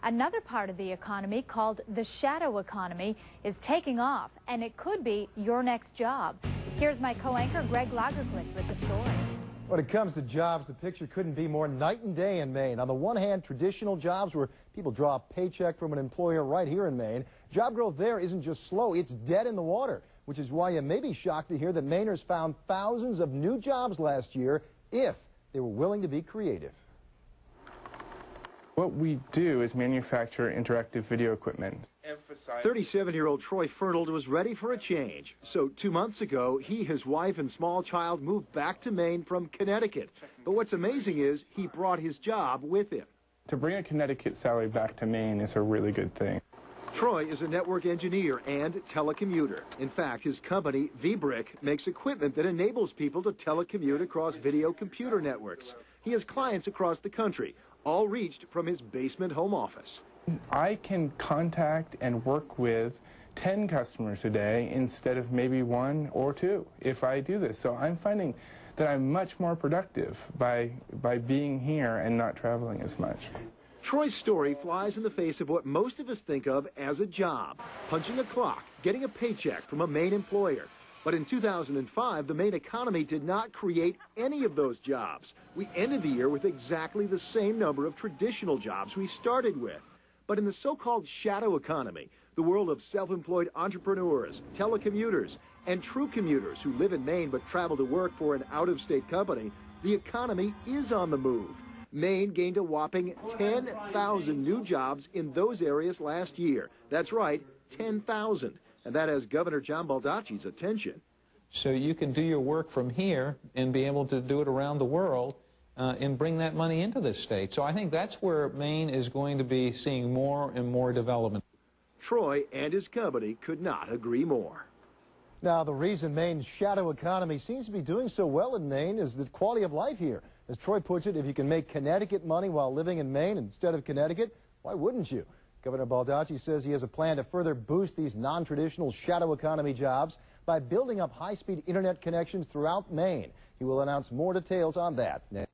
Another part of the economy, called the shadow economy, is taking off, and it could be your next job. Here's my co-anchor, Greg Lagerquist, with the story. When it comes to jobs, the picture couldn't be more night and day in Maine. On the one hand, traditional jobs where people draw a paycheck from an employer right here in Maine. Job growth there isn't just slow, it's dead in the water, which is why you may be shocked to hear that Mainers found thousands of new jobs last year if they were willing to be creative. What we do is manufacture interactive video equipment. 37-year-old Troy Fernald was ready for a change. So 2 months ago, he, his wife, and small child moved back to Maine from Connecticut. But what's amazing is he brought his job with him. To bring a Connecticut salary back to Maine is a really good thing. Troy is a network engineer and telecommuter. In fact, his company, VBrick, makes equipment that enables people to telecommute across video computer networks. He has clients across the country, all reached from his basement home office. I can contact and work with 10 customers a day instead of maybe 1 or 2 if I do this. So I'm finding that I'm much more productive by being here and not traveling as much. Troy's story flies in the face of what most of us think of as a job, punching a clock, getting a paycheck from a Maine employer. But in 2005, the Maine economy did not create any of those jobs. We ended the year with exactly the same number of traditional jobs we started with. But in the so-called shadow economy, the world of self-employed entrepreneurs, telecommuters, and true commuters who live in Maine but travel to work for an out-of-state company, the economy is on the move. Maine gained a whopping 10,000 new jobs in those areas last year. That's right, 10,000. And that has Governor John Baldacci's attention. So you can do your work from here and be able to do it around the world and bring that money into this state. So I think that's where Maine is going to be seeing more and more development. Troy and his company could not agree more. Now, the reason Maine's shadow economy seems to be doing so well in Maine is the quality of life here. As Troy puts it, if you can make Connecticut money while living in Maine instead of Connecticut, why wouldn't you? Governor Baldacci says he has a plan to further boost these non-traditional shadow economy jobs by building up high-speed internet connections throughout Maine. He will announce more details on that next.